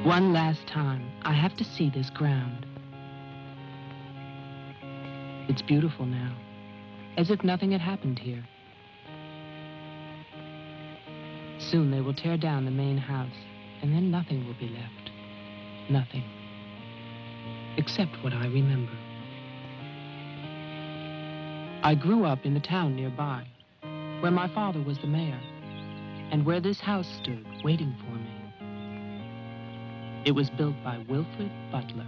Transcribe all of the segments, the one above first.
One last time, I have to see this ground. It's beautiful now, as if nothing had happened here. Soon they will tear down the main house, and then nothing will be left. Nothing. Except what I remember. I grew up in the town nearby, where my father was the mayor, and where this house stood, waiting for me. It was built by Wilfred Butler.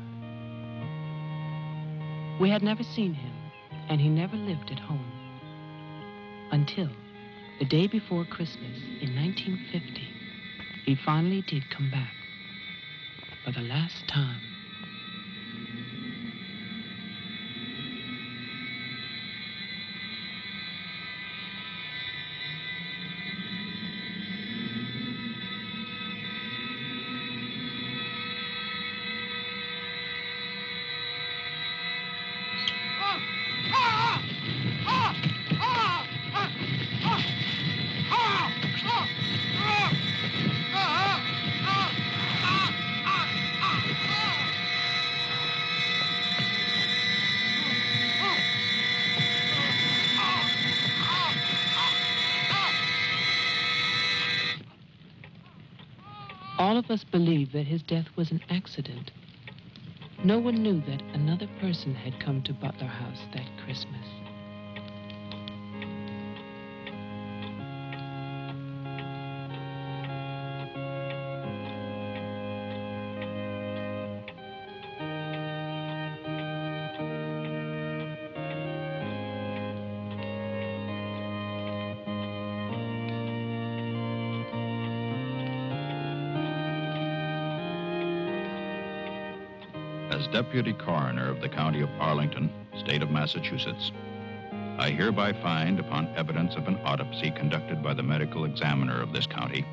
We had never seen him, and he never lived at home. Until the day before Christmas in 1950, he finally did come back. For the last time. All of us believed that his death was an accident. No one knew that another person had come to Butler House that Christmas. As Deputy Coroner of the County of Arlington, State of Massachusetts, I hereby find, upon evidence of an autopsy conducted by the medical examiner of this county,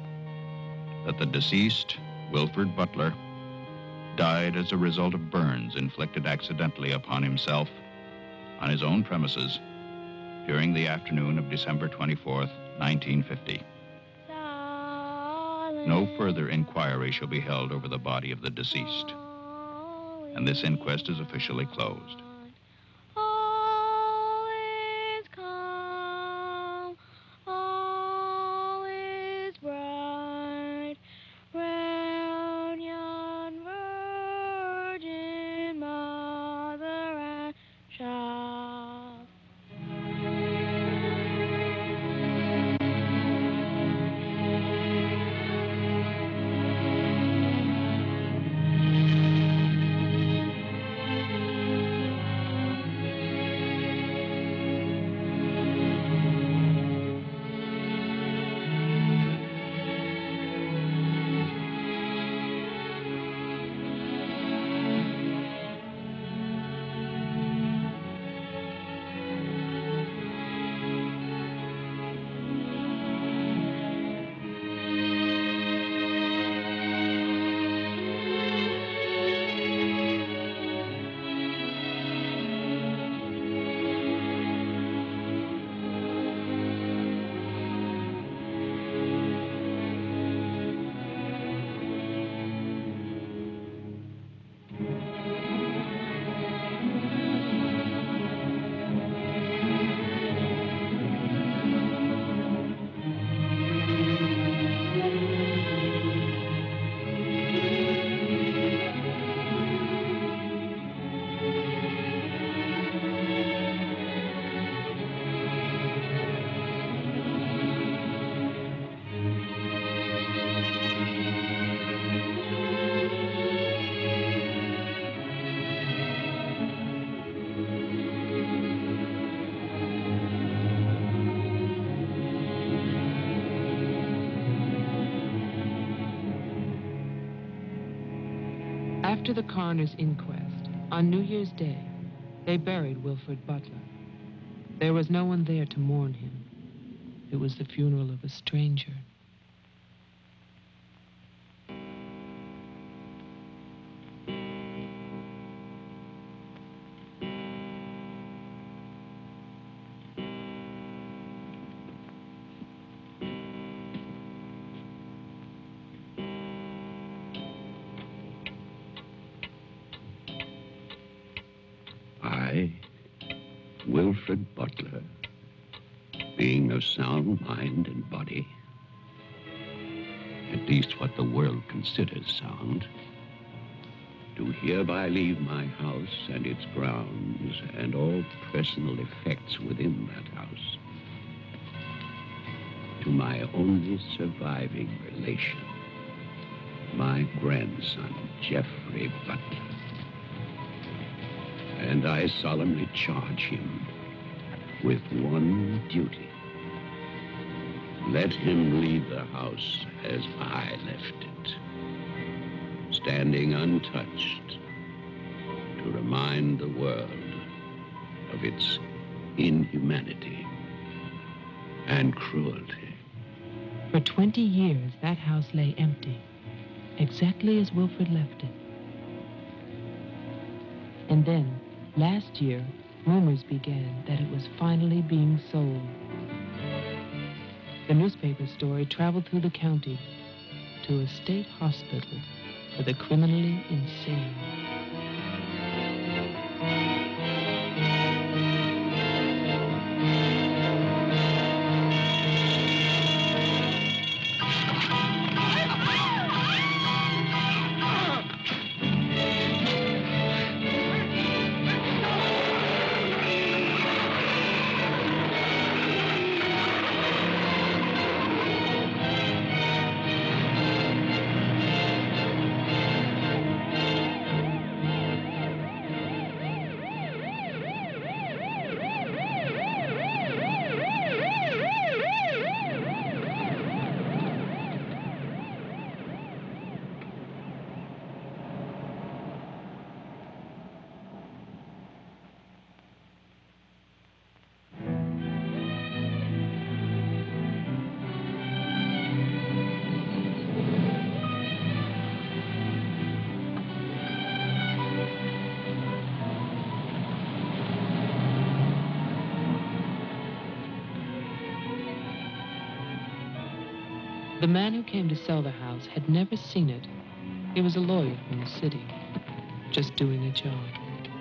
that the deceased, Wilfred Butler, died as a result of burns inflicted accidentally upon himself on his own premises during the afternoon of December 24th, 1950. No further inquiry shall be held over the body of the deceased, and this inquest is officially closed. All is calm, all is bright, round yon virgin mother and child. After the coroner's inquest, on New Year's Day, they buried Wilfred Butler. There was no one there to mourn him. It was the funeral of a stranger. Wilfred Butler, being of sound mind and body, at least what the world considers sound, do hereby leave my house and its grounds and all personal effects within that house to my only surviving relation, my grandson, Geoffrey Butler. And I solemnly charge him with one duty. Let him leave the house as I left it, standing untouched to remind the world of its inhumanity and cruelty. For 20 years, that house lay empty, exactly as Wilfred left it. And then, last year, rumors began that it was finally being sold. The newspaper story traveled through the county to a state hospital for the criminally insane. The man who came to sell the house had never seen it. He was a lawyer from the city, just doing a job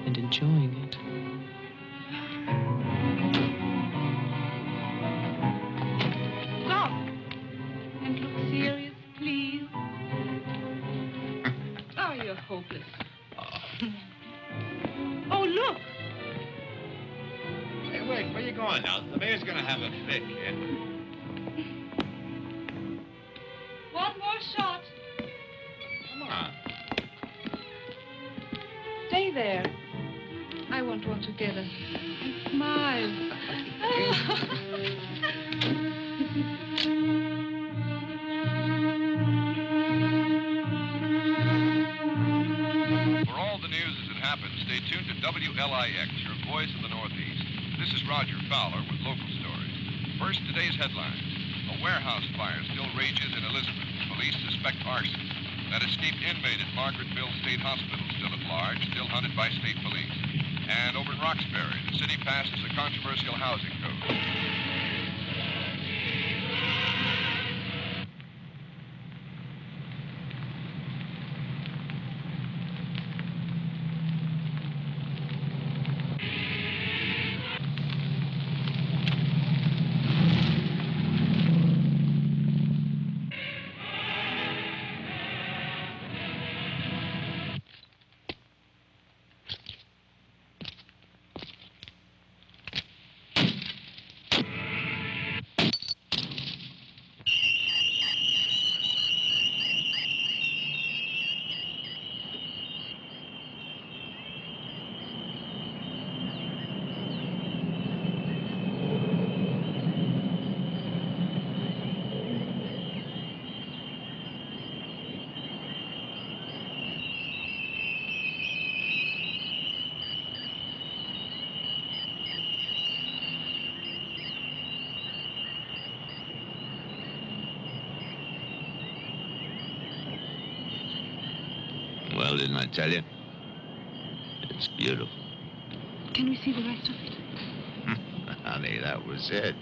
and enjoying it. Stop and look serious, please. Oh, you're hopeless. Oh, look. Hey, wait, where you going now? The mayor's gonna have a fit here. One more shot. Come on. Stay there. I want one together. And smile. For all the news as it happens, stay tuned to WLIX, your voice of the Northeast. This is Roger Fowler with local stories. First, today's headlines. A warehouse fire still rages in Elizabeth. Police suspect arson. That escaped inmate at Margaretville State Hospital still at large, still hunted by state police. And over in Roxbury, the city passes a controversial housing code. Well, didn't I tell you? It's beautiful. Can we see the rest of it? Honey, that was it.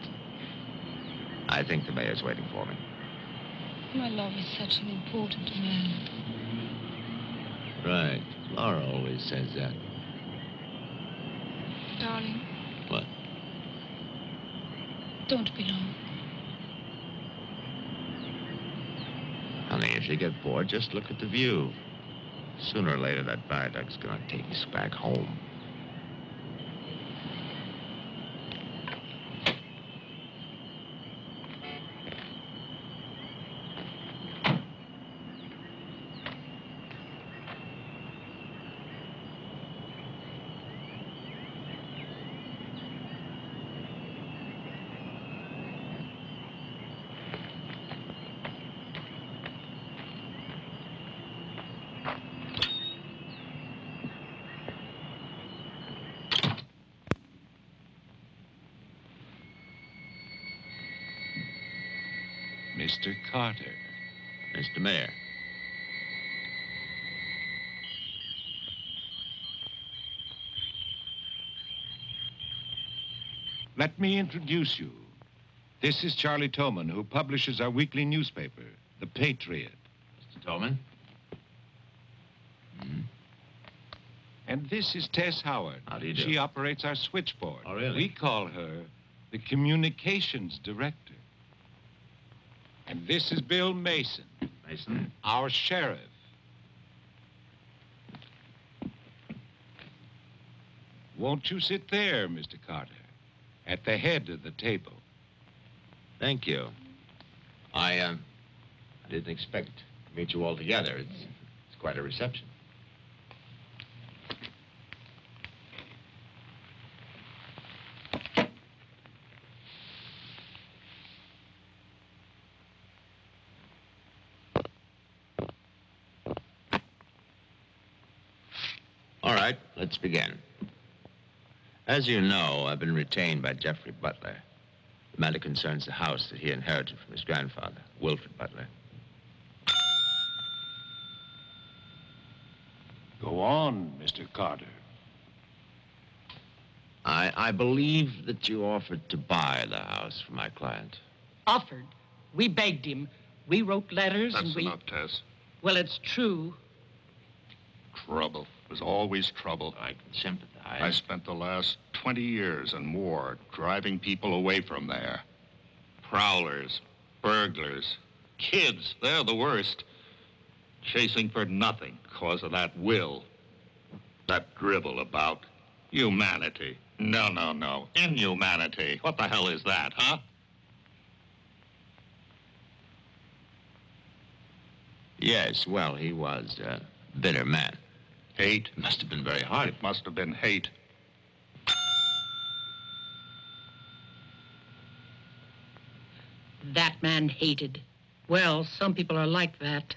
I think the mayor's waiting for me. My love is such an important man. Right. Laura always says that. Darling, What? Don't be long. Honey, if you get bored, just look at the view. Sooner or later, that viaduct's gonna take us back home. Mr. Carter. Mr. Mayor. Let me introduce you. This is Charlie Toman, who publishes our weekly newspaper, The Patriot. Mr. Tolman? And this is Tess Howard. How do you do? She operates our switchboard. Oh, really? We call her the communications director. And this is Bill Mason, Mason? our sheriff. Won't you sit there, Mr. Carter, at the head of the table? Thank you. I didn't expect to meet you all together. It's quite a reception. All right, let's begin. As you know, I've been retained by Jeffrey Butler. The matter concerns the house that he inherited from his grandfather, Wilfred Butler. Go on, Mr. Carter. I believe that you offered to buy the house for my client. Offered. We begged him. We wrote letters That's and we... enough, Tess. Well, it's true. Trouble. There's always trouble. I can sympathize. I spent the last 20 years and more driving people away from there. Prowlers, burglars, kids, they're the worst. Chasing for nothing because of that will. That dribble about humanity. No. Inhumanity. What the hell is that, huh? Yes, well, he was a bitter man. Hate. It must have been very hard. It must have been hate. That man hated. Well, some people are like that.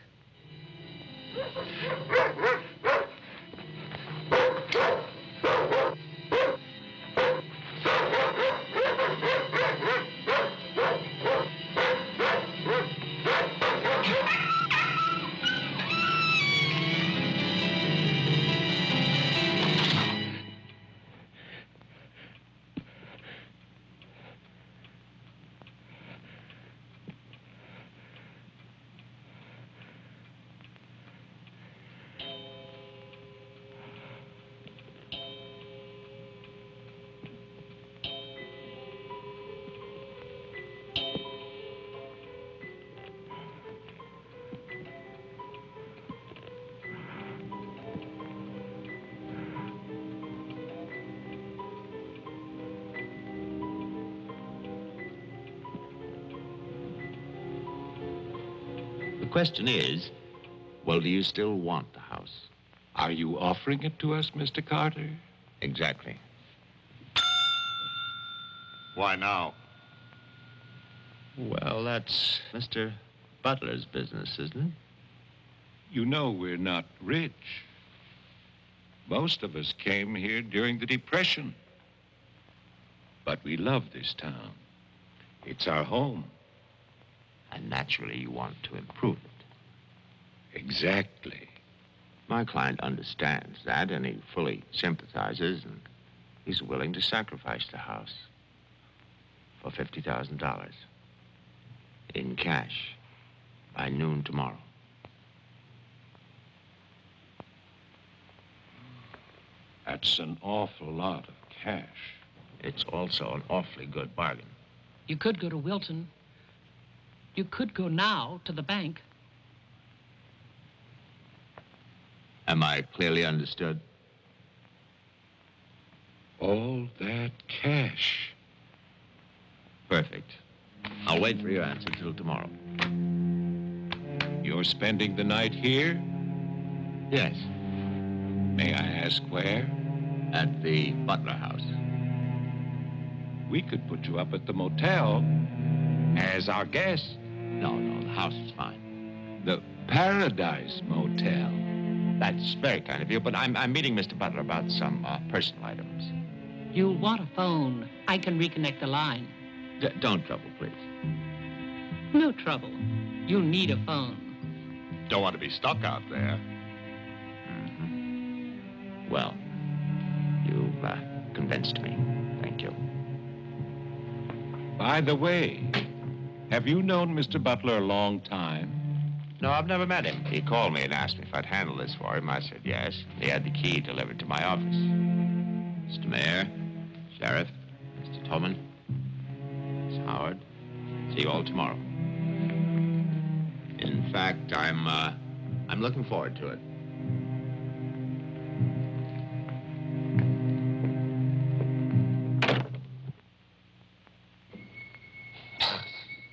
The question is, well, do you still want the house? Are you offering it to us, Mr. Carter? Exactly. Why now? Well, that's Mr. Butler's business, isn't it? You know we're not rich. Most of us came here during the Depression. But we love this town. It's our home. And naturally, you want to improve it. Exactly. My client understands that, and he fully sympathizes, and he's willing to sacrifice the house for $50,000 in cash by noon tomorrow. That's an awful lot of cash. It's also an awfully good bargain. You could go to Wilton. You could go now to the bank. Am I clearly understood? All that cash. Perfect. I'll wait for your answer till tomorrow. You're spending the night here? Yes, May I ask where? at the Butler House. We could put you up at the motel as our guest. No, the house is fine. The Paradise Motel. That's very kind of you, but I'm meeting Mr. Butler about some personal items. You'll want a phone. I can reconnect the line. Don't trouble, please. No trouble. You'll need a phone. Don't want to be stuck out there. Well, you've convinced me. Thank you. By the way, have you known Mr. Butler a long time? No, I've never met him. He called me and asked me if I'd handle this for him. I said yes. He had the key delivered to my office. Mr. Mayor, Sheriff, Mr. Tolman, Miss Howard, see you all tomorrow. In fact, I'm looking forward to it.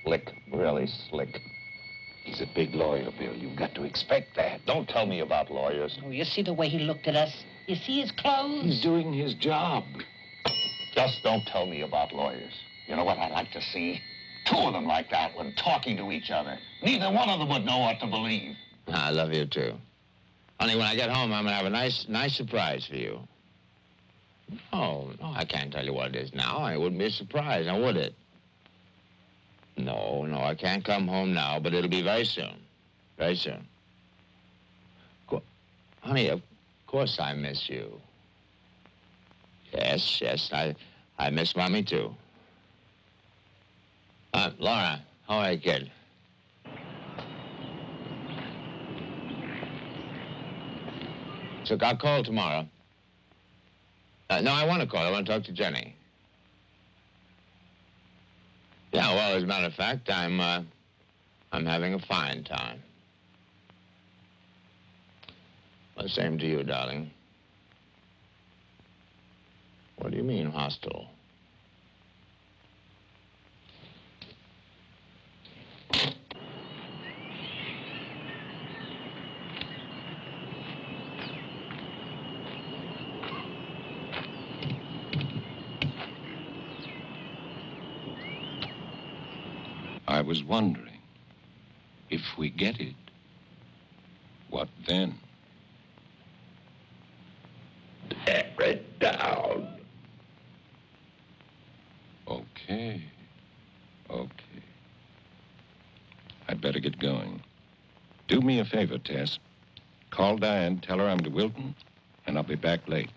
Slick, really slick. He's a big lawyer, Bill. You've got to expect that. Don't tell me about lawyers. Oh, you see the way he looked at us? You see his clothes? He's doing his job. Just don't tell me about lawyers. You know what I'd like to see? Two of them like that when talking to each other. Neither one of them would know what to believe. I love you, too. Honey, when I get home, I'm going to have a nice surprise for you. No, I can't tell you what it is now. It wouldn't be a surprise, now would it? No, I can't come home now, but it'll be very soon. Very soon. Honey, of course I miss you. Yes, I miss Mommy, too. Laura, how are you, kid? So I'll call tomorrow. No, I want to call. I want to talk to Jenny. Yeah, well, as a matter of fact, I'm having a fine time. Well, same to you, darling. What do you mean, hostile? I was wondering, if we get it, what then? Tear it down. Okay. I'd better get going. Do me a favor, Tess. Call Diane, tell her I'm to Wilton, and I'll be back late.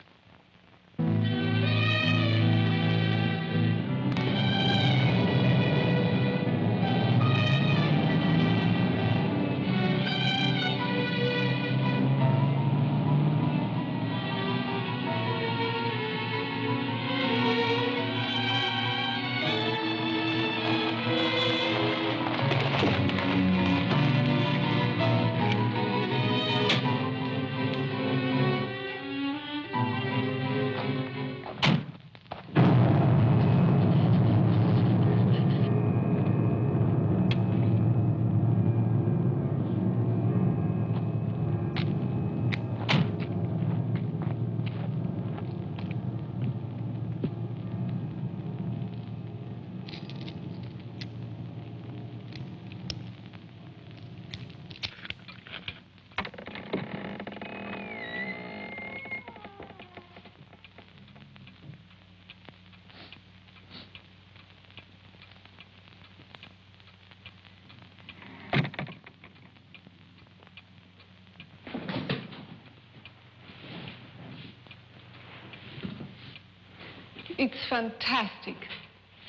It's fantastic,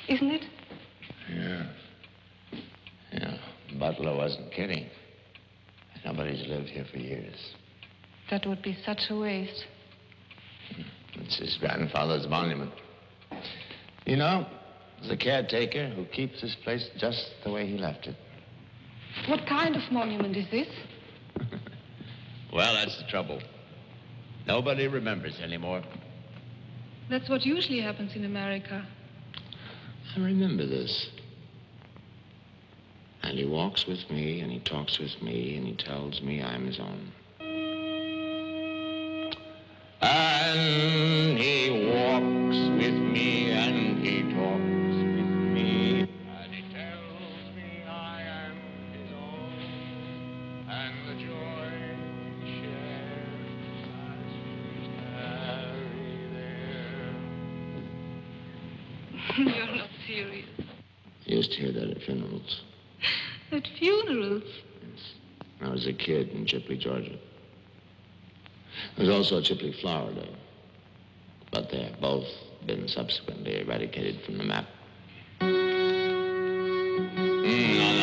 isn't it? Yeah. Butler wasn't kidding. Nobody's lived here for years. That would be such a waste. It's his grandfather's monument. You know, The caretaker who keeps this place just the way he left it. What kind of monument is this? Well, that's the trouble. Nobody remembers anymore. That's what usually happens in America. I remember this. And he walks with me, and he talks with me, and he tells me I'm his own. And he walks with me, and he talks with me, and he tells me I am his own, and the joy he shares as we tarry there. You're not serious. I used to hear that at funerals. At funerals? When I was a kid in Chipley, Georgia. There's also Chipley, Florida. But they have both been subsequently eradicated from the map. None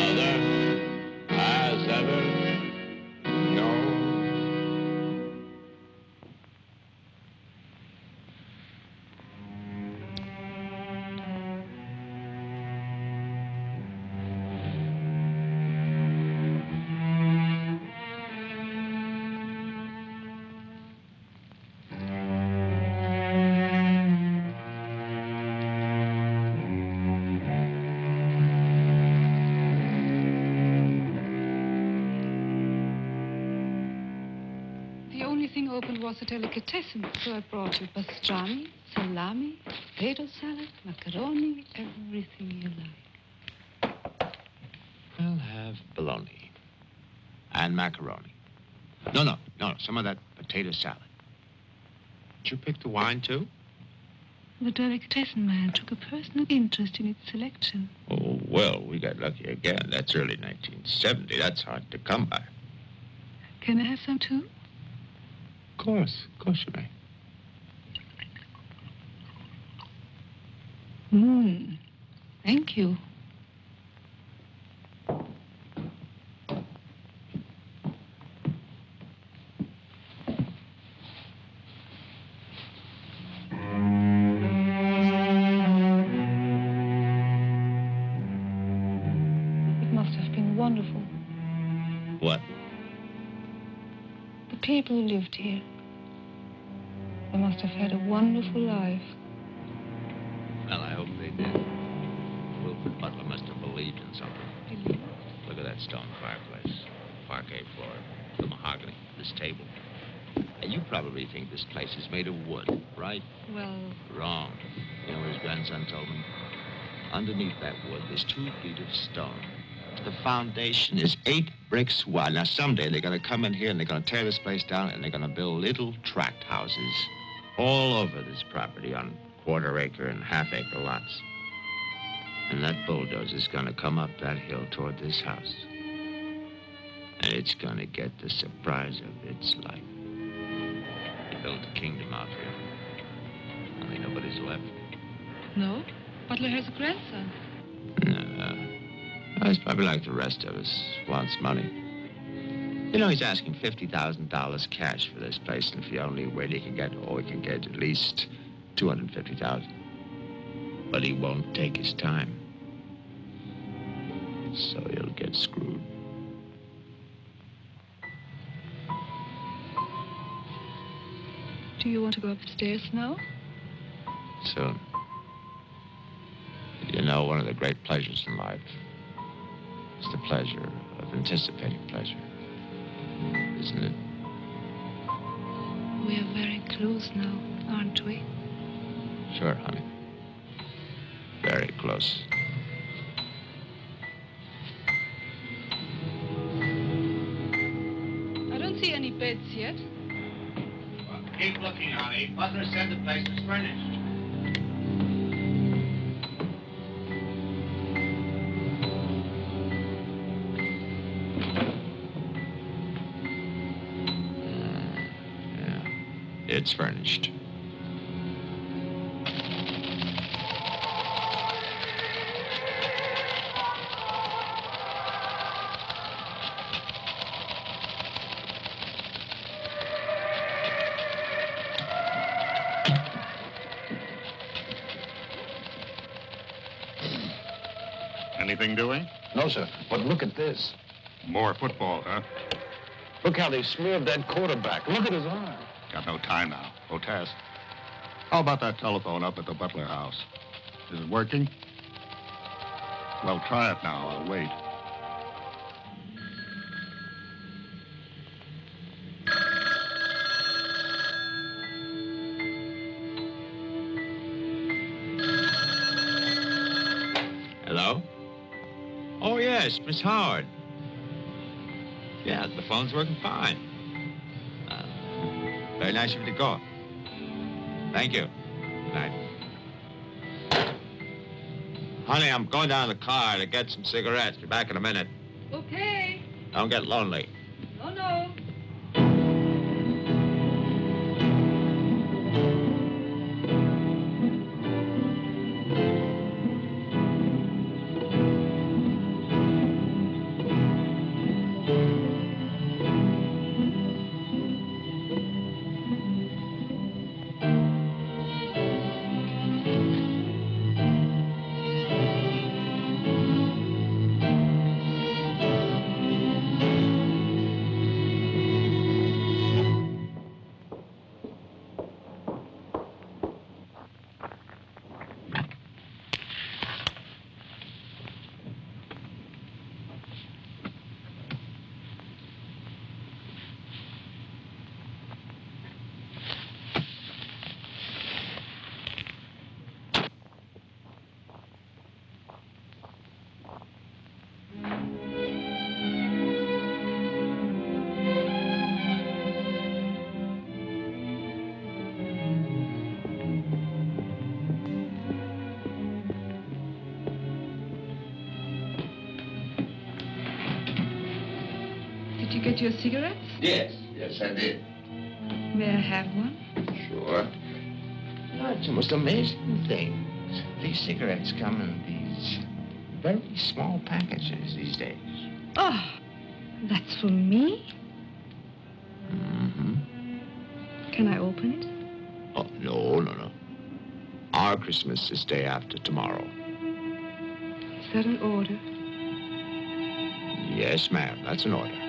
other has ever known. The only thing open was a delicatessen, so I brought you pastrami, salami, potato salad, macaroni, everything you like. I'll have bologna and macaroni. No, some of that potato salad. Did you pick the wine, too? The delicatessen man took a personal interest in its selection. Oh, well, we got lucky again. That's early 1970. That's hard to come by. Can I have some, too? Of course you may. Thank you. It must have been wonderful. What? The people who lived here. They must have had a wonderful life. Well, I hope they did. Wilfred Butler must have believed in something. Look at that stone fireplace. Parquet floor. The mahogany. This table. And you probably think this place is made of wood, right? Well, Wrong. You know what his grandson told me? Underneath that wood, there's 2 feet of stone. The foundation is 8 bricks wide. Now, someday they're going to come in here and they're going to tear this place down and they're going to build little tract houses all over this property on quarter-acre and half-acre lots. And that bulldozer's going to come up that hill toward this house. And it's going to get the surprise of its life. They built a kingdom out here. Only nobody's left. no. Butler has a grandson. No. He's probably like the rest of us. Wants money. You know, he's asking $50,000 cash for this place, and if the only way he can get, he can get at least $250,000. But he won't take his time. So he'll get screwed. Do you want to go upstairs now? Soon. You know, one of the great pleasures in life is the pleasure of anticipating pleasure. Isn't it? We are very close now, aren't we? Sure, honey. Very close. I don't see any beds yet. Well, keep looking, honey. Butler said the place was furnished. It's furnished. anything doing? No, sir. But look at this. More football, huh? Look how they smeared that quarterback. Look at his arm. Got no time now. Protest. How about that telephone up at the Butler house? Is it working? Well, try it now. I'll wait. Hello? Oh, yes, Miss Howard. Yeah, the phone's working fine. Very nice of you to call. Thank you. Good night. Honey, I'm going down to the car to get some cigarettes. Be back in a minute. Okay. Don't get lonely. No. Did you get your cigarettes? Yes, I did. May I have one? Sure. You know, it's the most amazing thing. These cigarettes come in these very small packages these days. Oh, that's for me? Mm-hmm. Can I open it? Oh, no. Our Christmas is day after tomorrow. Is that an order? Yes, ma'am, that's an order.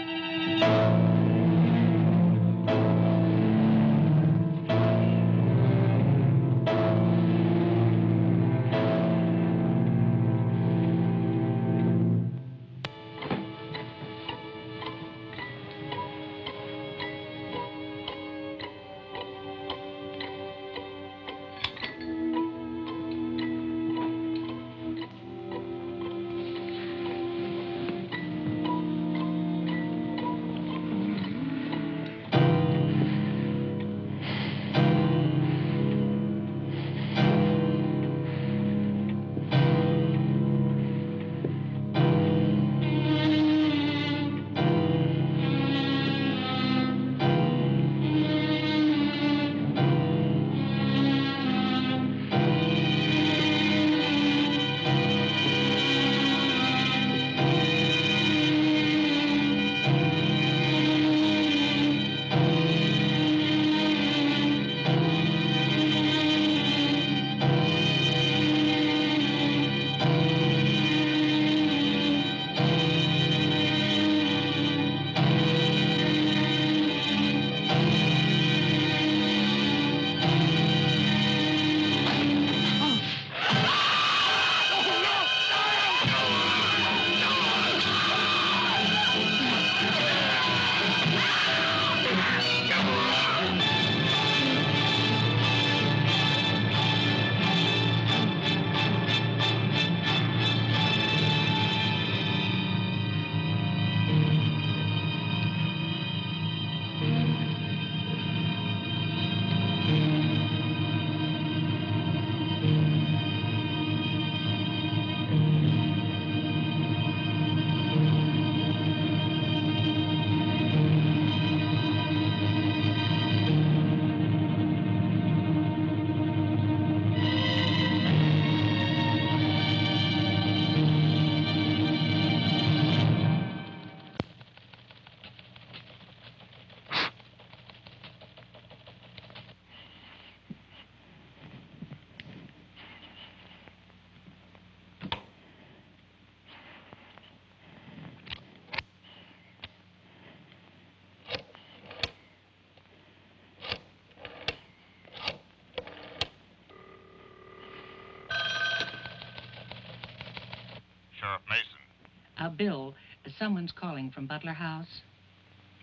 Sheriff Mason. Bill, someone's calling from Butler House.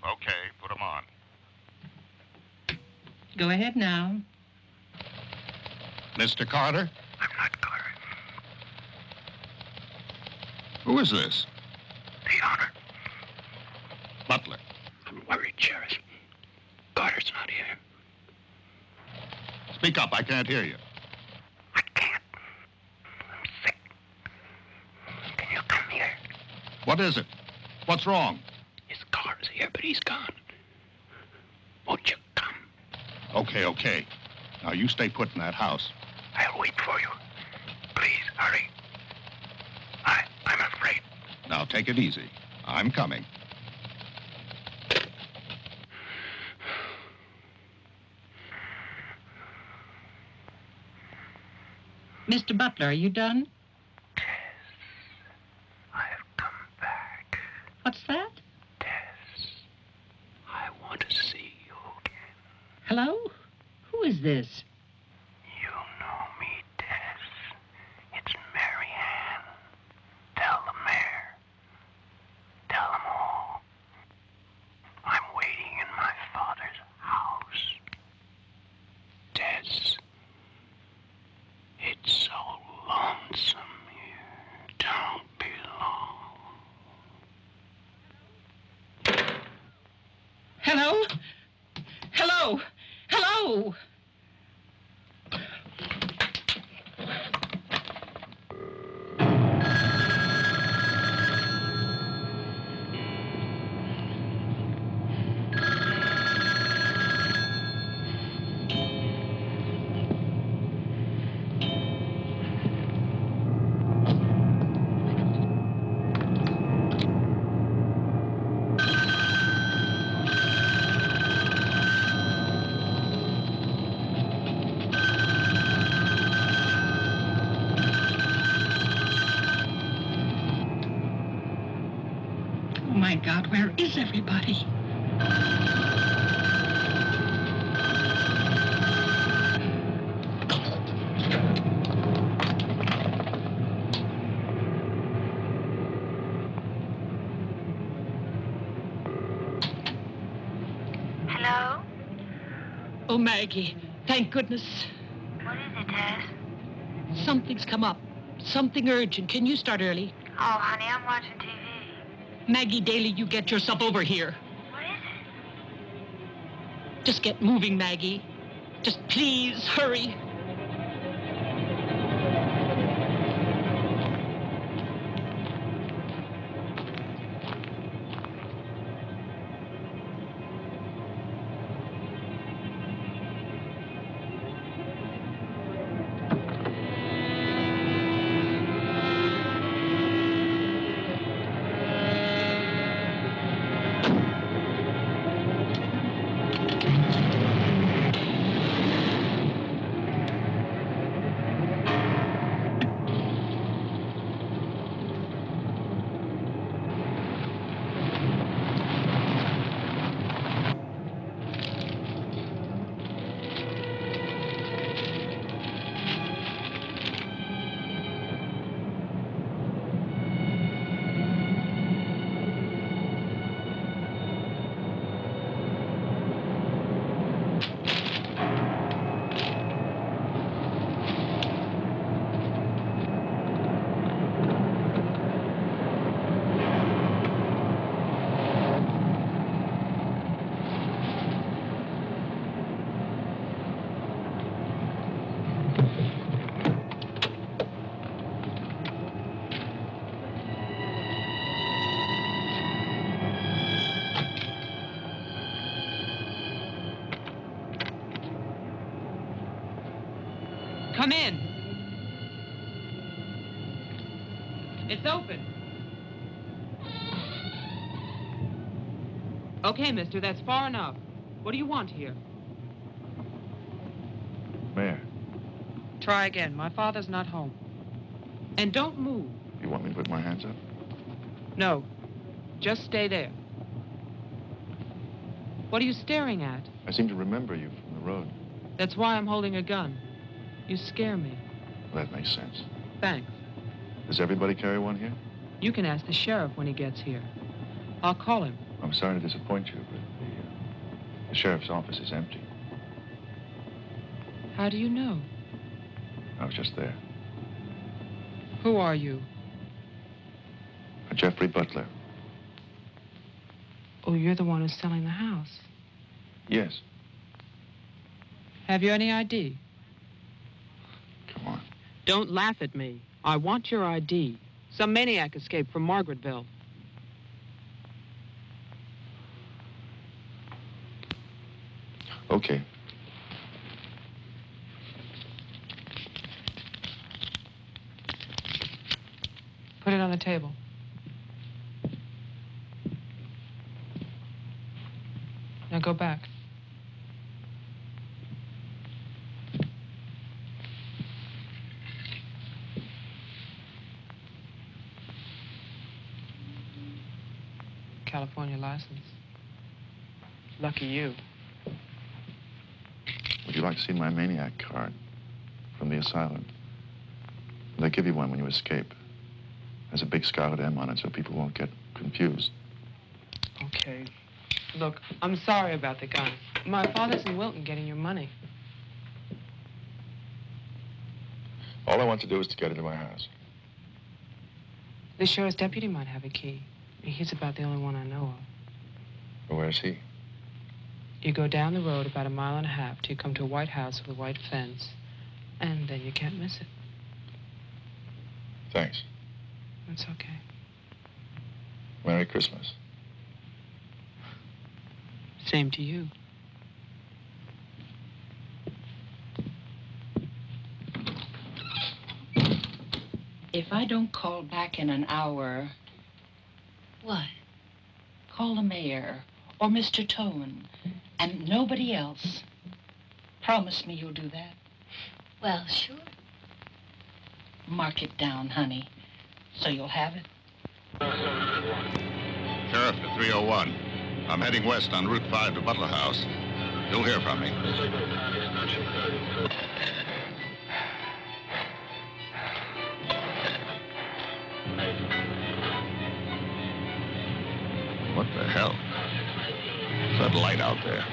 Okay, put him on. Go ahead now. Mr. Carter? I'm not Carter. Who is this? The honor. Butler. I'm worried, Sheriff. Carter's not here. Speak up, I can't hear you. I can't. I'm sick. Can you come here? What is it? What's wrong? His car's here, but he's gone. Won't you come? Okay. Now you stay put in that house. I'll wait for you. Please, hurry. I'm afraid. Now take it easy. I'm coming. Mr. Butler, are you done? Tess, I've come back. What's that? Tess, I want to see you again. Hello? Who is this? You know me, Tess. It's Mary Ann. Tell the mayor. Tell them all. I'm waiting in my father's house. Tess, it's so lonesome here. Don't be long. Hello? Hello? Hello? Oh, my God, where is everybody? Hello? Oh, Maggie, thank goodness. What is it, Tess? Something's come up. Something urgent. Can you start early? Oh, honey, I'm watching TV. Maggie Daly, you get yourself over here. What is it? Just get moving, Maggie. Just please hurry. Come in. It's open. Okay, mister, that's far enough. What do you want here? Mayor, Try again. My father's not home. And don't move. you want me to put my hands up? No. Just stay there. What are you staring at? I seem to remember you from the road. That's why I'm holding a gun. You scare me. Well, that makes sense. Thanks. Does everybody carry one here? You can ask the sheriff when he gets here. I'll call him. I'm sorry to disappoint you, but the sheriff's office is empty. How do you know? I was just there. Who are you? Jeffrey Butler. Oh, you're the one who's selling the house. Yes. Have you any ID? Come on. Don't laugh at me. I want your ID. Some maniac escaped from Margaretville. Okay. Put it on the table. Now go back. California license. Lucky you. Would you like to see my maniac card from the asylum? They give you one when you escape. There's a big scarlet M on it so people won't get confused. Okay. Look, I'm sorry about the gun. My father's in Wilton getting your money. All I want to do is to get into my house. The sheriff's deputy might have a key. He's about the only one I know of. Well, where's he? You go down the road about 1.5 miles till you come to a white house with a white fence, and then you can't miss it. Thanks. That's okay. Merry Christmas. Same to you. If I don't call back in an hour... What? Call the mayor or Mr. Tone and nobody else. Promise me you'll do that. Well, sure. Mark it down, honey, so you'll have it. Sheriff at 301. I'm heading west on Route 5 to Butler House. You'll hear from me. What the hell? What's that light out there?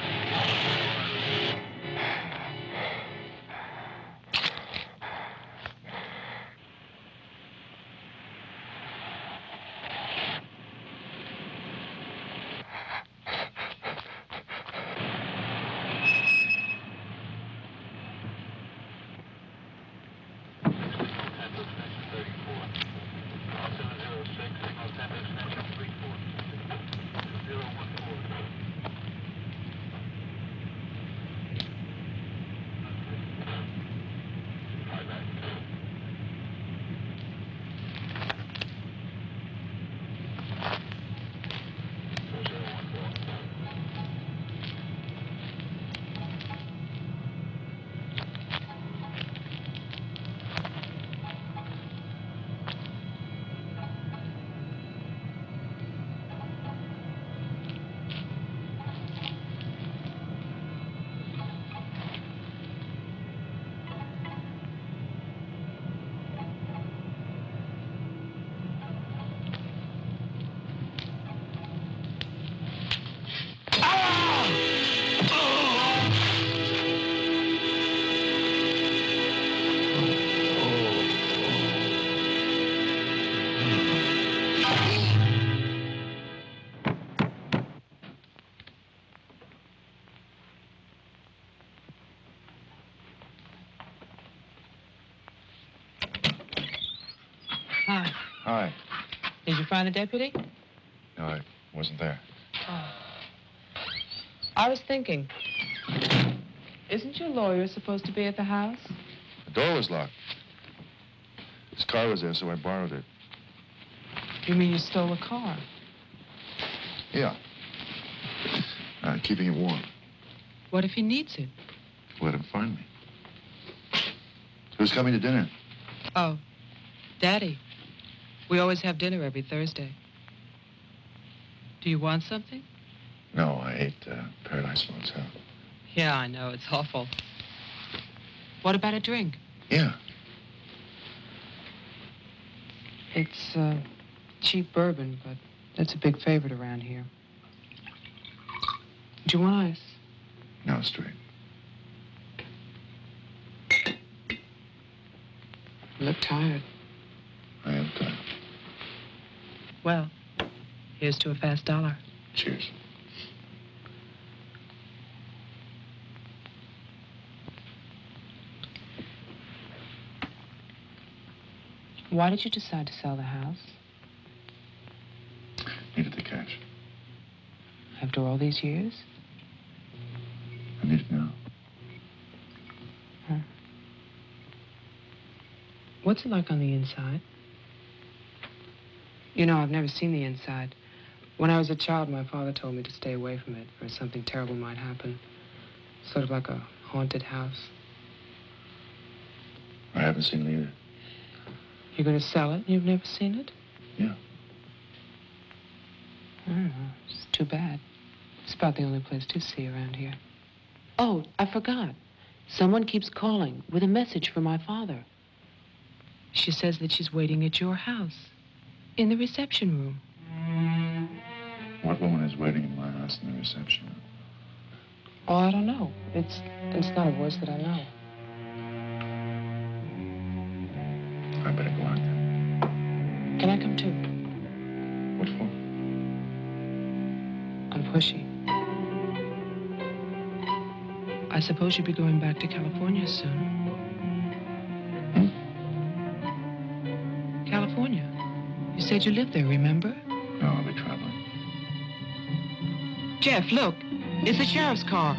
Hi. Hi. Did you find the deputy? No, I wasn't there. Oh. I was thinking, isn't your lawyer supposed to be at the house? The door was locked. His car was there, so I borrowed it. You mean you stole a car? Yeah. Keeping it warm. What if he needs it? Let him find me. Who's coming to dinner? Oh, Daddy. We always have dinner every Thursday. Do you want something? No, I ate Paradise Motel. Yeah, I know. It's awful. What about a drink? Yeah. It's Cheap bourbon, but that's a big favorite around here. Do you want ice? No, straight. You look tired. I am tired. Well, here's to a fast dollar. Cheers. Why did you decide to sell the house? Needed the cash. After all these years? I need it now. Huh. What's it like on the inside? You know, I've never seen the inside. When I was a child, my father told me to stay away from it, or something terrible might happen. Sort of like a haunted house. I haven't seen it either. You're going to sell it? You've never seen it? Yeah. I don't know. It's too bad. It's about the only place to see around here. Oh, I forgot. Someone keeps calling with a message for my father. She says that she's waiting at your house, in the reception room. What woman is waiting in my house in the reception room? Oh, I don't know. It's not a voice that I know. I better go out then. Can I come too? What for? I'm pushy. I suppose you'll be going back to California soon. California? You said you lived there, remember? No, I'll be traveling. Jeff, look. It's the sheriff's car.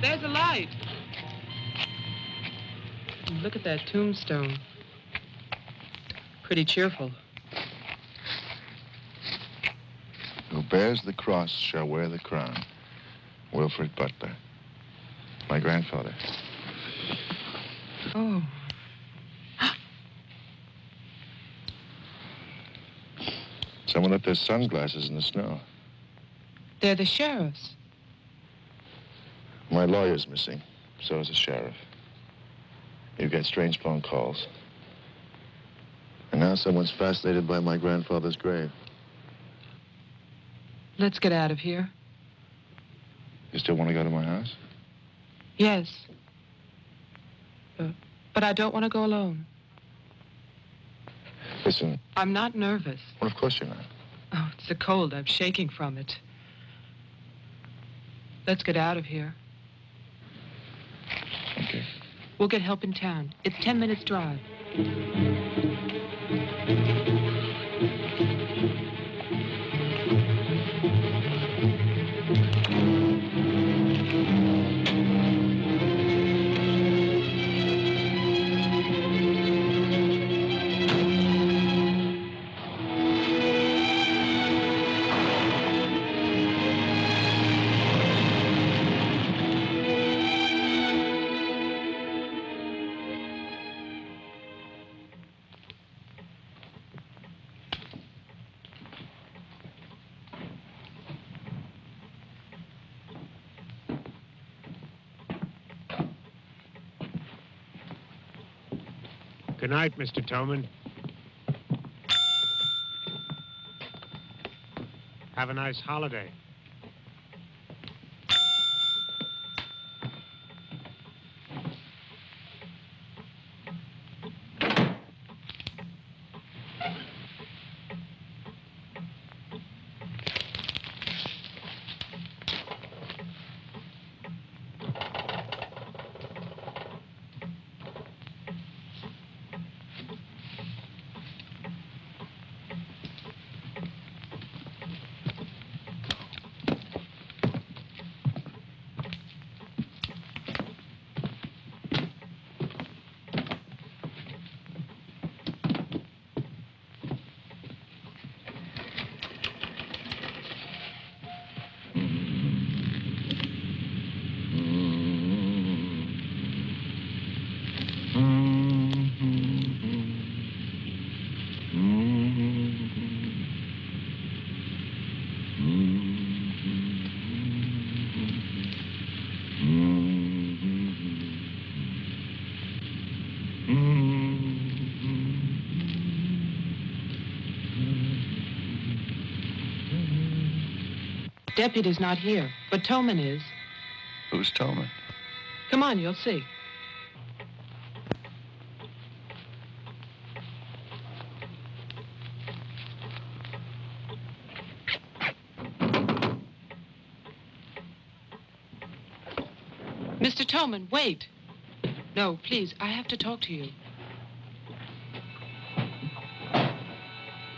There's a light. Look at that tombstone. Pretty cheerful. Who bears the cross shall wear the crown. Wilfred Butler. My grandfather. Oh. Someone left their sunglasses in the snow. They're the sheriff's. My lawyer's missing. So is the sheriff. You get strange phone calls. And now someone's fascinated by my grandfather's grave. Let's get out of here. You still want to go to my house? Yes. But I don't want to go alone. Listen. I'm not nervous. Well, of course you're not. Oh, it's the cold. I'm shaking from it. Let's get out of here. Okay. We'll get help in town. It's 10 minutes drive. Good night, Mr. Toman. Have a nice holiday. Deputy's not here, but Toman is. Who's Toman? Come on, you'll see. Mr. Toman, wait. No, please, I have to talk to you.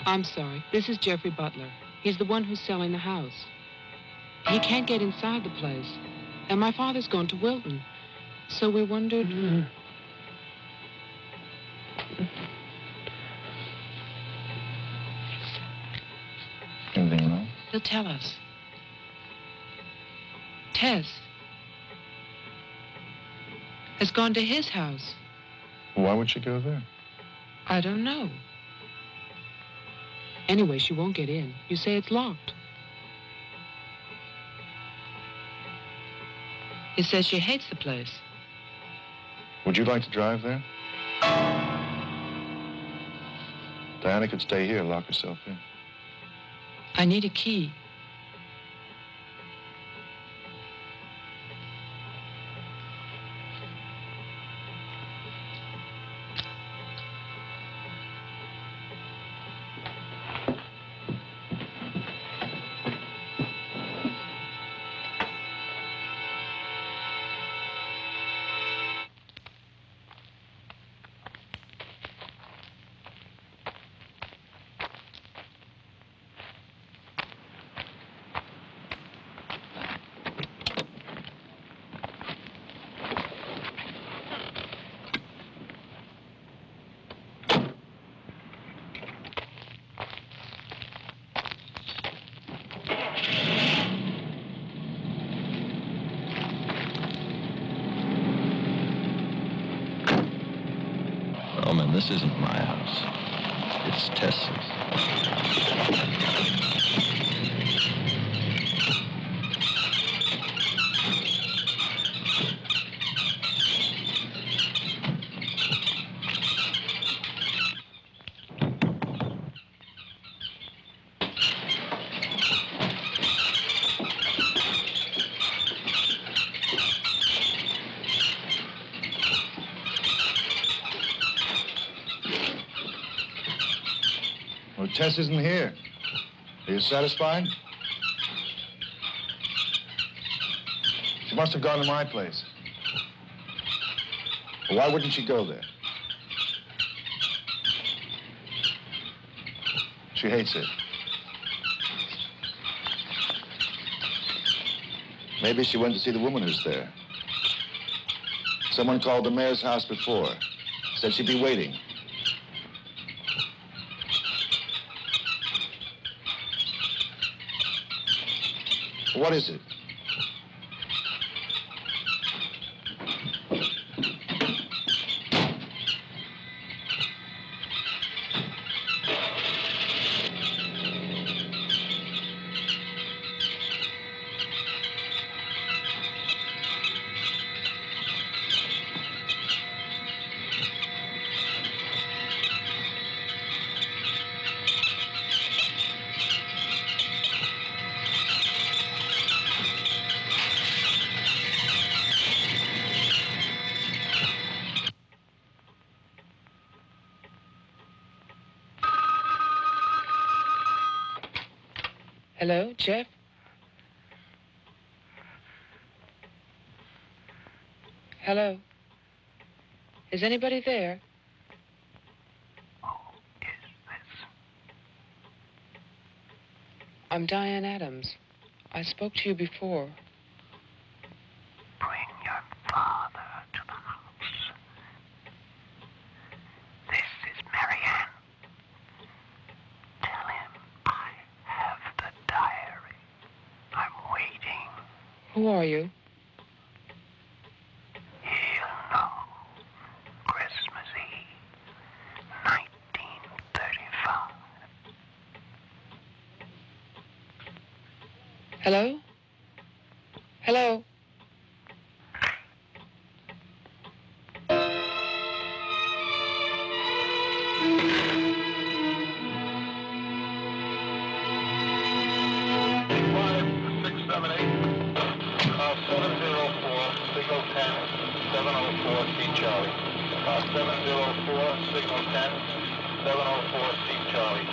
I'm sorry. This is Jeffrey Butler. He's the one who's selling the house. He can't get inside the place. And my father's gone to Wilton. So we wondered... Anything wrong? He'll tell us. Tess has gone to his house. Why would she go there? I don't know. Anyway, she won't get in. You say it's locked. He says she hates the place. Would you like to drive there? Diana could stay here, lock herself in. I need a key. Oh, man, this isn't my house. It's Tess's. Well, Tess isn't here. Are you satisfied? She must have gone to my place. Well, why wouldn't she go there? She hates it. Maybe she went to see the woman who's there. Someone called the mayor's house before. Said she'd be waiting. What is it? Hello, Jeff? Hello? Is anybody there? Who is this? I'm Diane Adams. I spoke to you before. Bring your father to the house. This is Marianne. Tell him I have the diary. I'm waiting. Who are you? He'll know. Christmas Eve, 1935. Hello? Hello? Charlie. 704, signal 10, 704, Steve Charlie.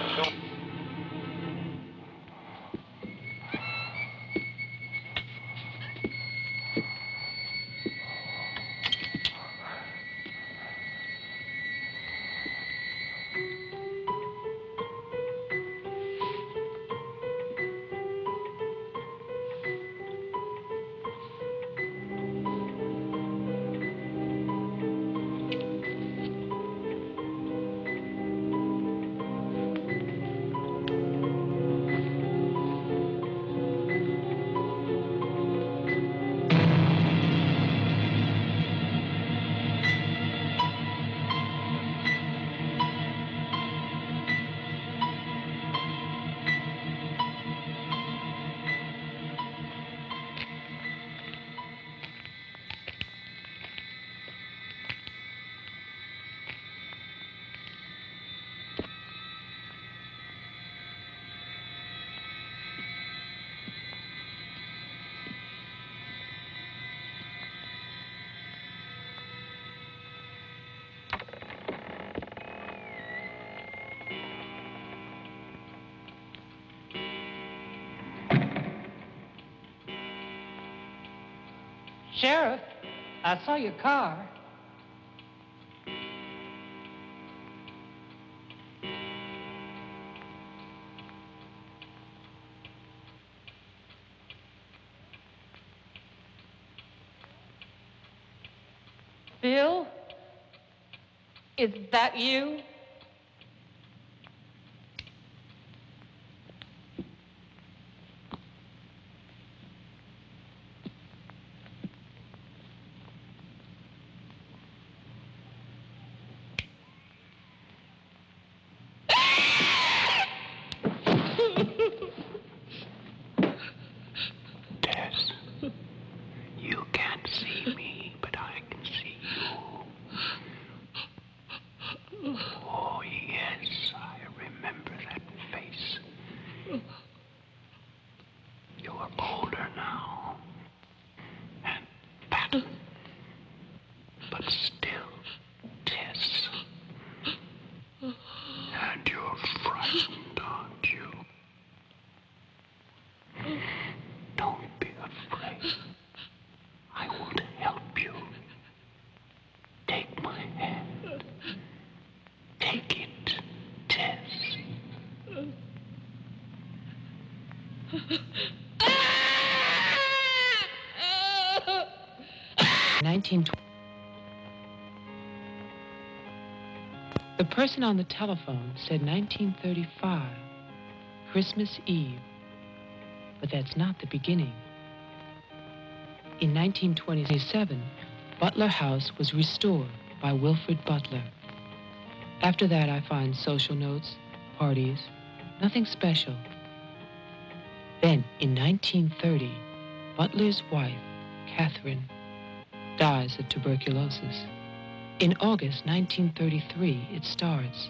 Sheriff, I saw your car. Bill? Is that you? Tess, you can't see me, but I can see you. Oh, yes, I remember that face. You're older now. And fat. But still, Tess. And you're frightened, aren't you? Don't be afraid. I want to help you. Take my hand. Take it, Tess. 1920. The person on the telephone said 1935, Christmas Eve. But that's not the beginning. In 1927, Butler House was restored by Wilfred Butler. After that, I find social notes, parties, nothing special. Then, in 1930, Butler's wife, Catherine, dies of tuberculosis. In August 1933, it starts.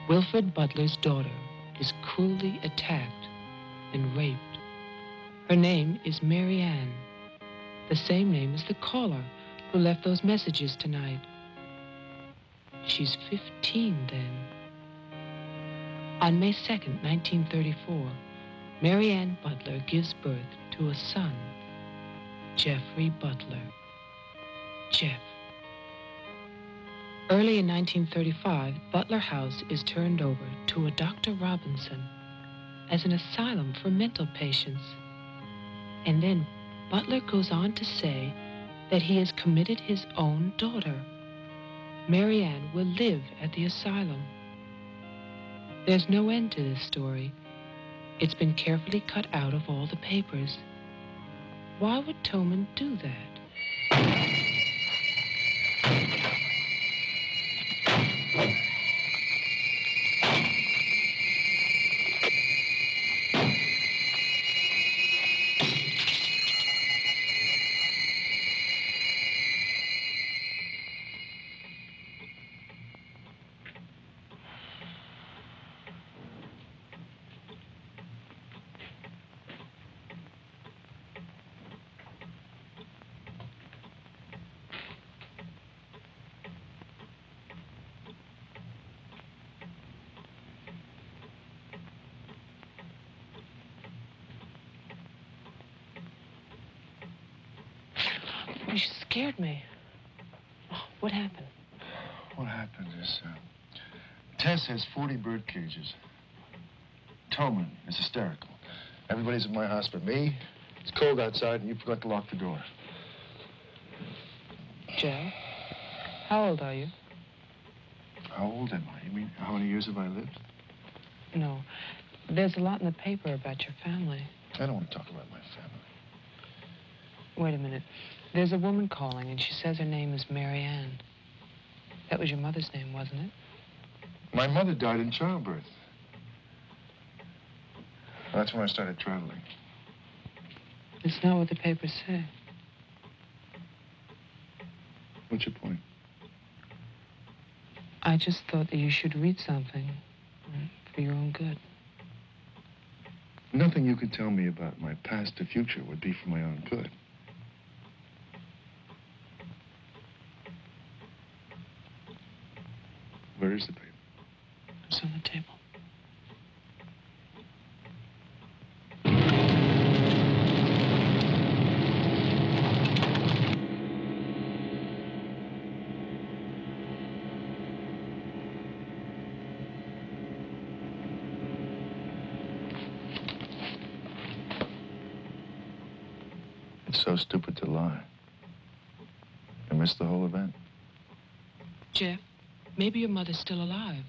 Wilfred Butler's daughter is cruelly attacked and raped. Her name is Mary Ann, the same name as the caller who left those messages tonight. She's 15 then. On May 2nd, 1934, Mary Ann Butler gives birth to a son, Jeffrey Butler. Jeff. Early in 1935, Butler House is turned over to a Dr. Robinson as an asylum for mental patients. And then Butler goes on to say that he has committed his own daughter. Mary Ann will live at the asylum. There's no end to this story. It's been carefully cut out of all the papers. Why would Toman do that? You scared me. Oh, what happened? What happened is, Tess has 40 bird cages. Toman is hysterical. Everybody's at my house but me. It's cold outside, and you forgot to lock the door. Joe, how old are you? How old am I? You mean, how many years have I lived? No. There's a lot in the paper about your family. I don't want to talk about my family. Wait a minute. There's a woman calling, and she says her name is Mary Ann. That was your mother's name, wasn't it? My mother died in childbirth. That's when I started traveling. It's not what the papers say. What's your point? I just thought that you should read something for your own good. Nothing you could tell me about my past or future would be for my own good. Where is the paper? It's on the table. It's so stupid to lie. I missed the whole event. Jeff, maybe your mother's still alive.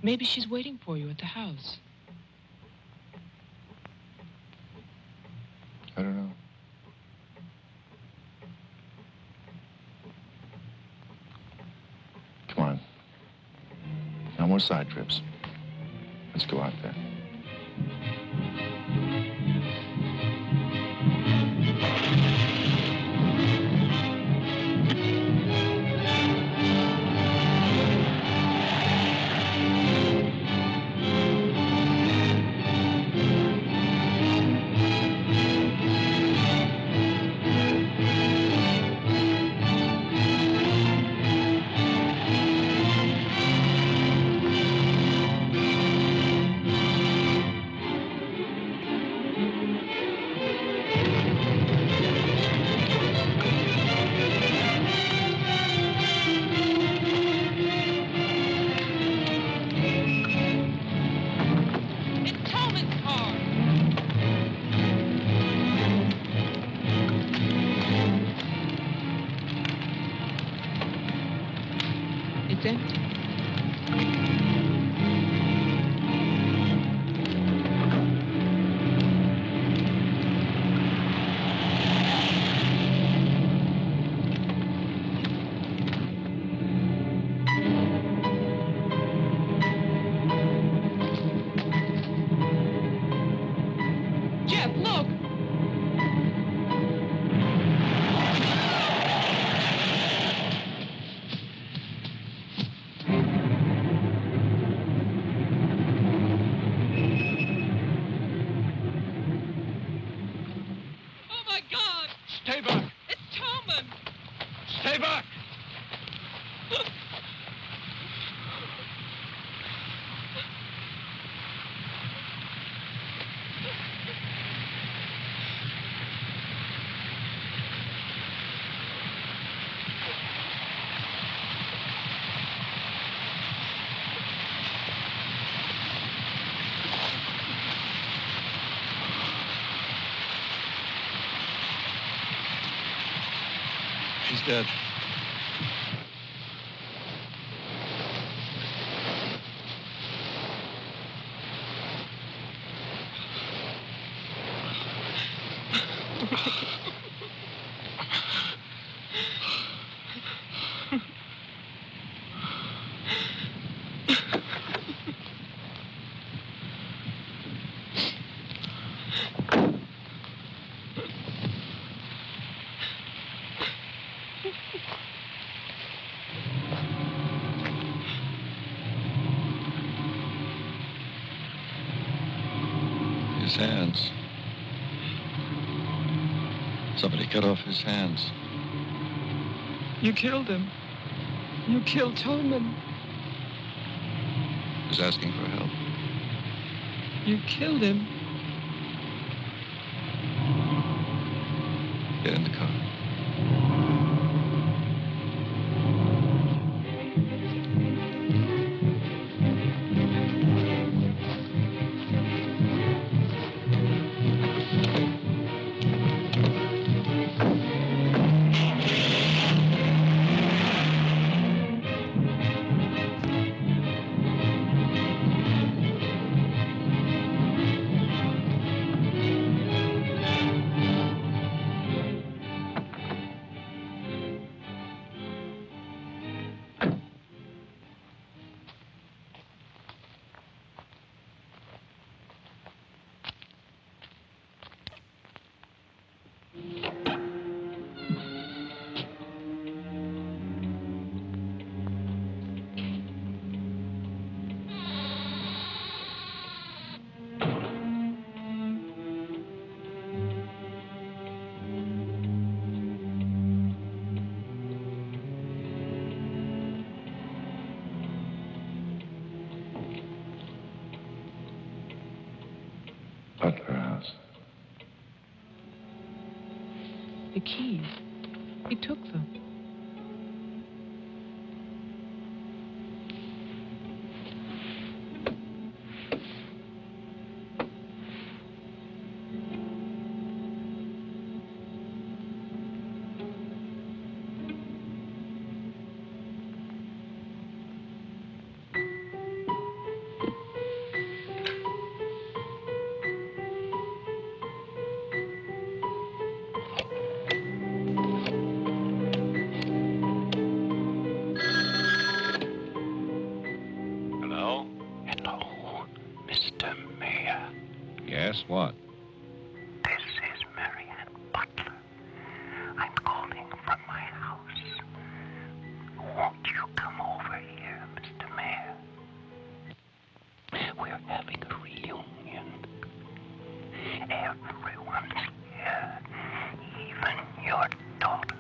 Maybe she's waiting for you at the house. I don't know. Come on. No more side trips. Let's go out there. It's empty. Jeff, look! Oh, my God! Stay back! It's Toman! Stay back! She's dead. His hands. Somebody cut off his hands. You killed him. You killed Toman. He was asking for help. You killed him. Get in the car. Butler House. The keys. He took them. Hello? Hello, Mr. Mayor. Yes, what? This is Marianne Butler. I'm calling from my house. Won't you come over here, Mr. Mayor? We're having a reunion. Everyone's here, even your daughter.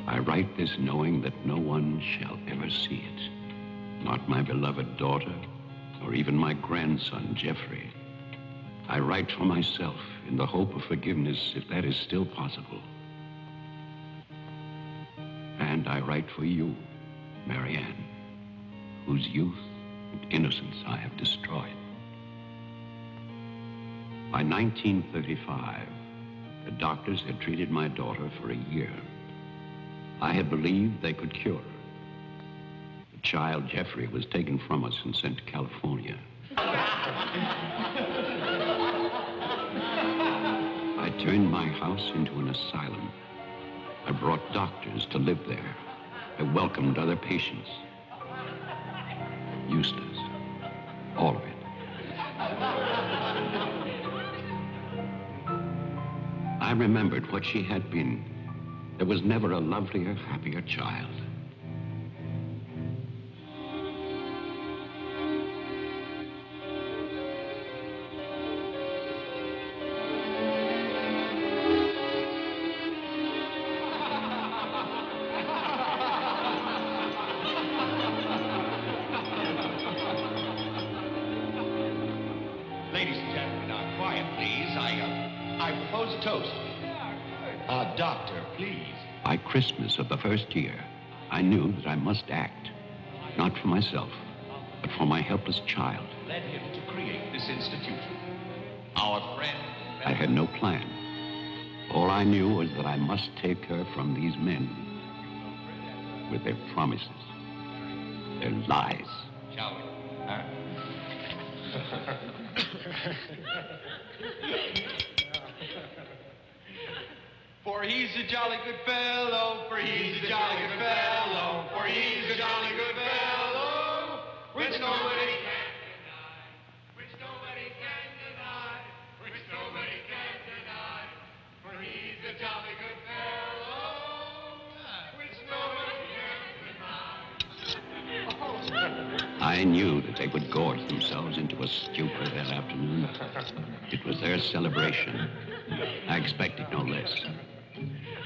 I write this knowing that no one shall ever see it. Not my beloved daughter, or even my grandson, Jeffrey. I write for myself in the hope of forgiveness, if that is still possible. And I write for you, Marianne, whose youth and innocence I have destroyed. By 1935, the doctors had treated my daughter for a year. I had believed they could cure her. The child, Jeffrey, was taken from us and sent to California. I turned my house into an asylum. I brought doctors to live there. I welcomed other patients. Useless. All of it. I remembered what she had been. There was never a lovelier, happier child. Ladies and gentlemen, quiet, please. I propose a toast. Doctor, please. By Christmas of the first year, I knew that I must act, not for myself, but for my helpless child. Led him to create this institution. Our friend. I had no plan. All I knew was that I must take her from these men with their promises, their lies. Shall we? Huh? For he's a jolly good fellow, for he's a jolly good fellow, for he's a jolly good fellow, which nobody can deny, which nobody can deny, which nobody can deny, for he's a jolly good fellow, which nobody can deny. I knew that they would gorge themselves into a stupor that afternoon. It was their celebration. I expected no less.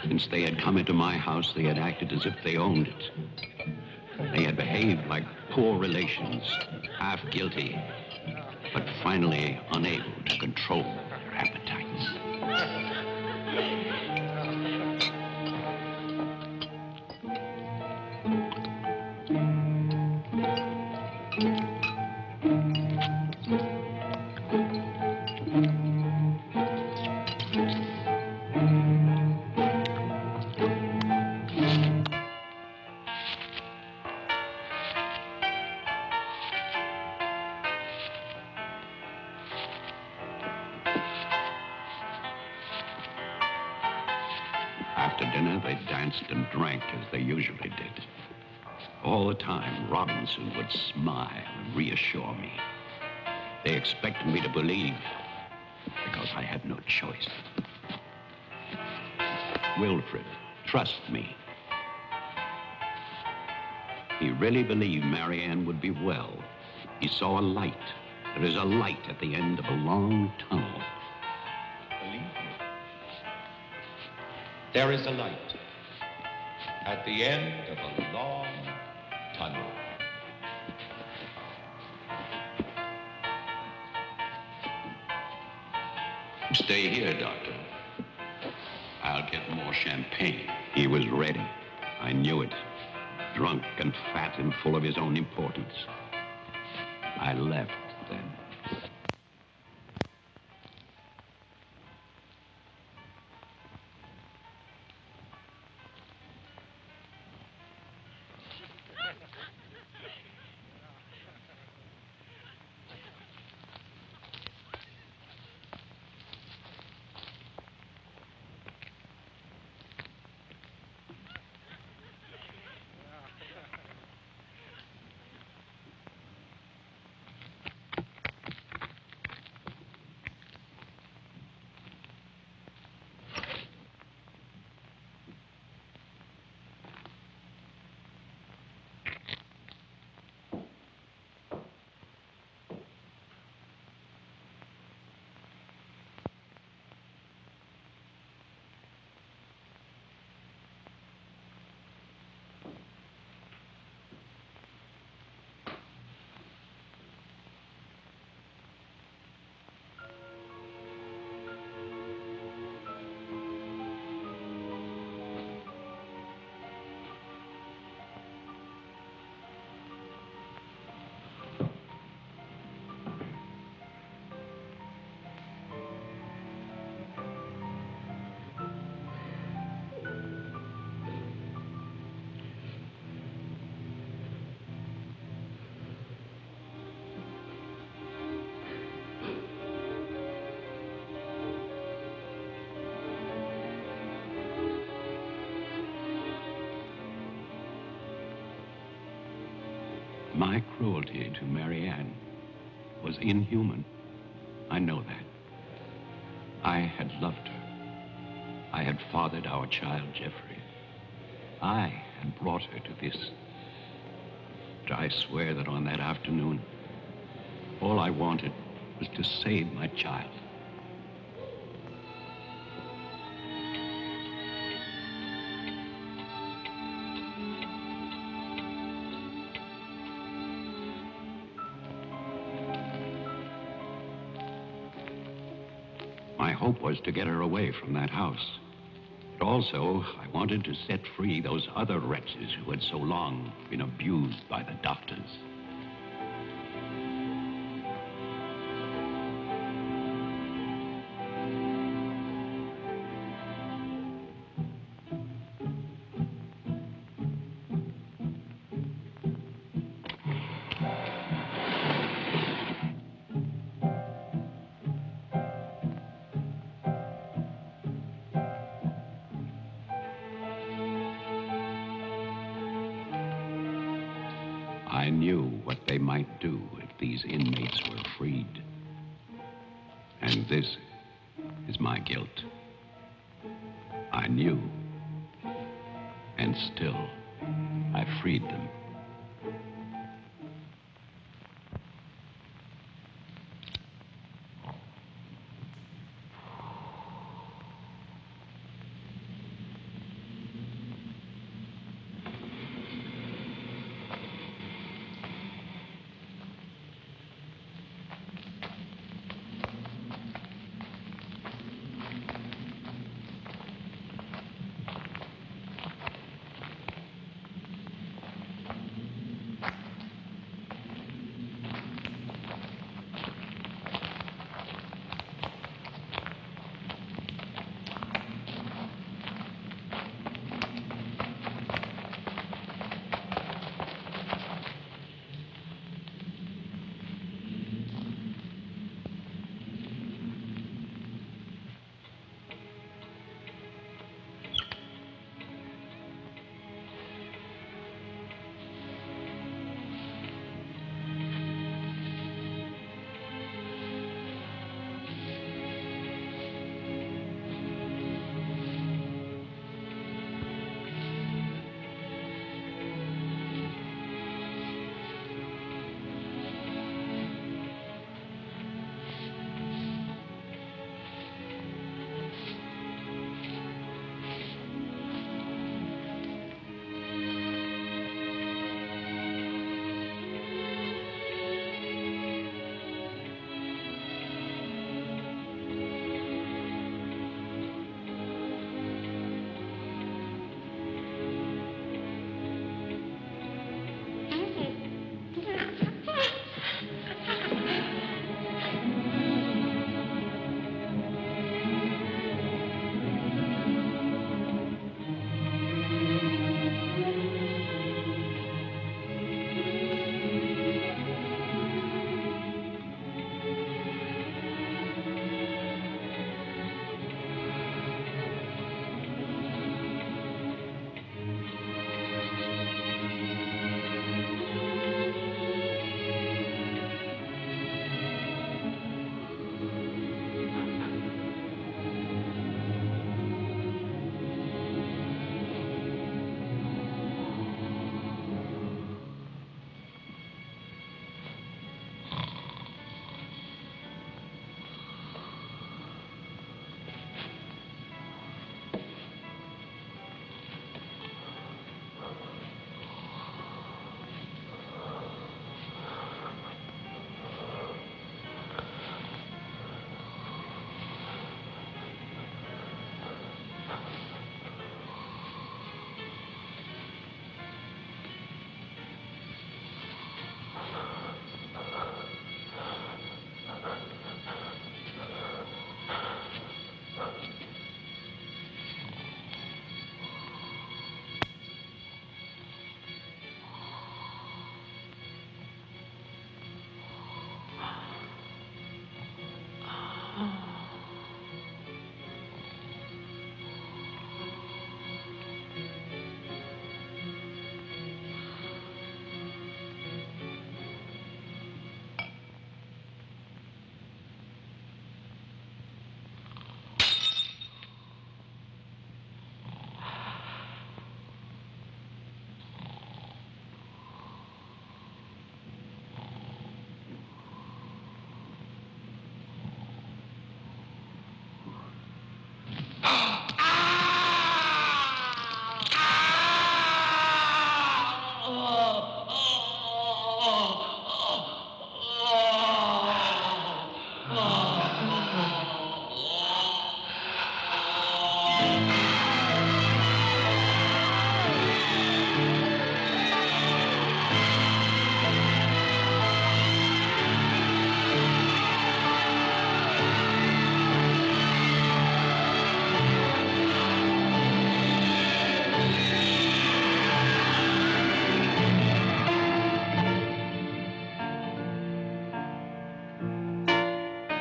Since they had come into my house, they had acted as if they owned it. They had behaved like poor relations, half guilty, but finally unable to control their appetites. After dinner, they danced and drank as they usually did. All the time, Robinson would smile and reassure me. They expected me to believe, because I had no choice. Wilfred, trust me. He really believed Marianne would be well. He saw a light. There is a light at the end of a long tunnel. Believe me. There is a light at the end of a long tunnel. Stay here, Doctor. I'll get more champagne. He was ready. I knew it. Drunk and fat and full of his own importance. I left then. My cruelty to Marianne was inhuman. I know that. I had loved her. I had fathered our child, Jeffrey. I had brought her to this. But I swear that on that afternoon, all I wanted was to save my child. My hope was to get her away from that house. But also, I wanted to set free those other wretches who had so long been abused by the doctors. I knew what they might do if these inmates were freed. And this is my guilt. I knew. And still, I freed them.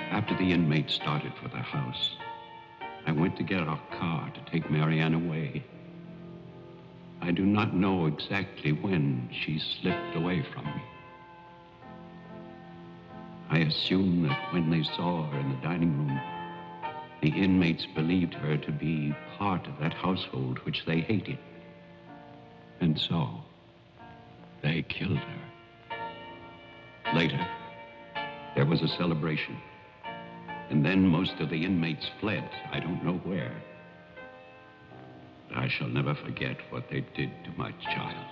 After the inmates started for their house, I went to get our car to take Marianne away. I do not know exactly when she slipped away from me. I assume that when they saw her in the dining room, the inmates believed her to be part of that household which they hated. And so, they killed her. Later, there was a celebration. And then most of the inmates fled. I don't know where. But I shall never forget what they did to my child.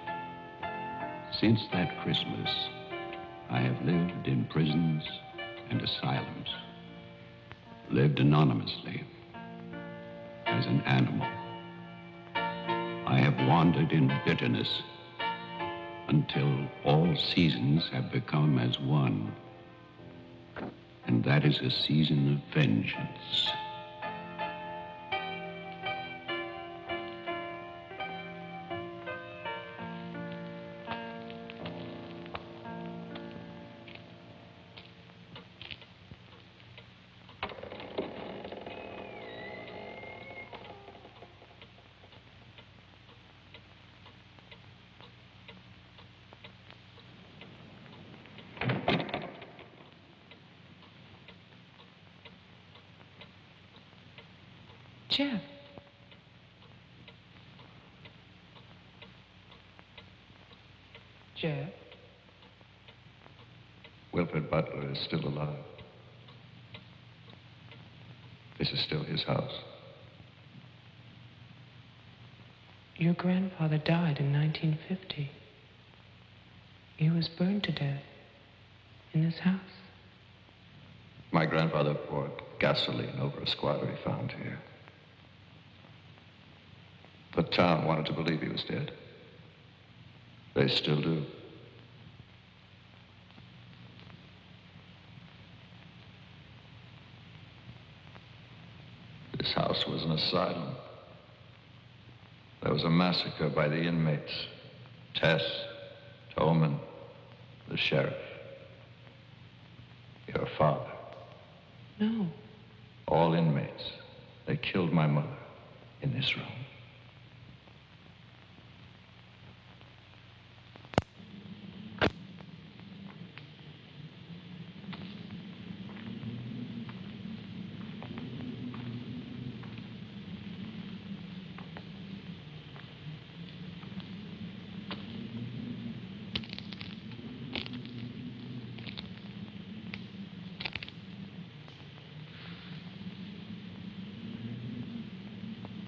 Since that Christmas, I have lived in prisons and asylums. Lived anonymously, as an animal. I have wandered in bitterness until all seasons have become as one. And that is a season of vengeance. Jeff. Jeff. Wilfred Butler is still alive. This is still his house. Your grandfather died in 1950. He was burned to death in this house. My grandfather poured gasoline over a squatter he found here. The town wanted to believe he was dead. They still do. This house was an asylum. There was a massacre by the inmates. Tess, Tolman, the sheriff. Your father. No. All inmates. They killed my mother in this room.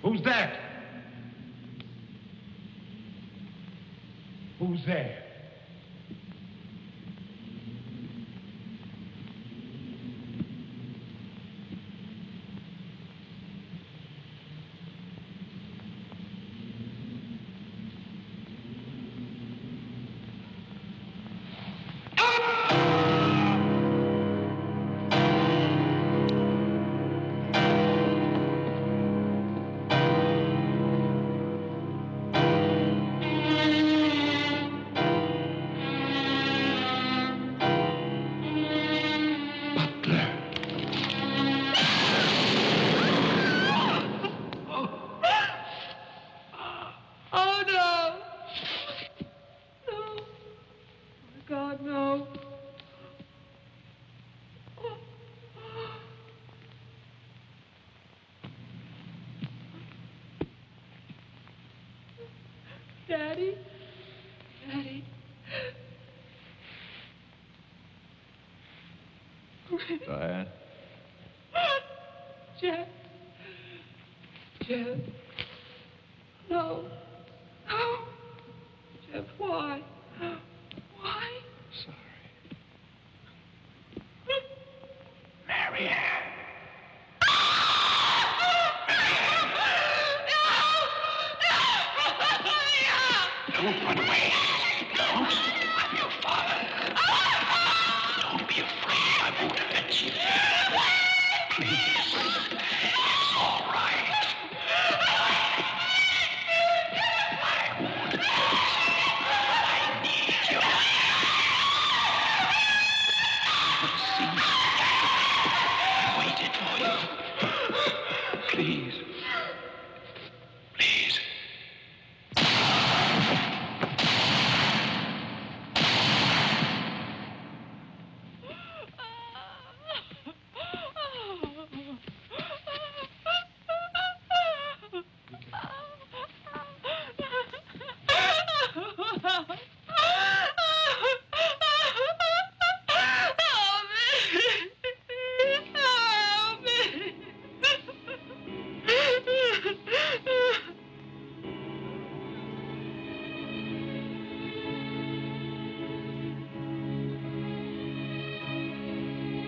Who's that? Who's there? Oh, no. No. Oh, God, no. Daddy? Daddy? Diane? Jeff? Jeff? No. No. Jeff, why? Why?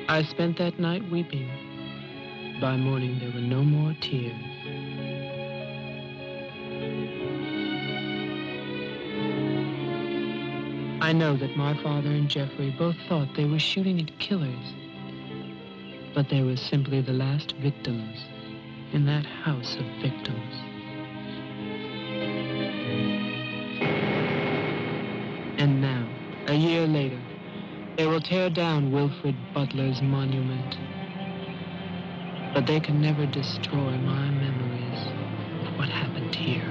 I spent that night weeping. By morning, there were no more tears. I know that my father and Jeffrey both thought they were shooting at killers, but they were simply the last victims in that house of victims. And now, a year later, they will tear down Wilfred Butler's monument. But they can never destroy my memories of what happened here.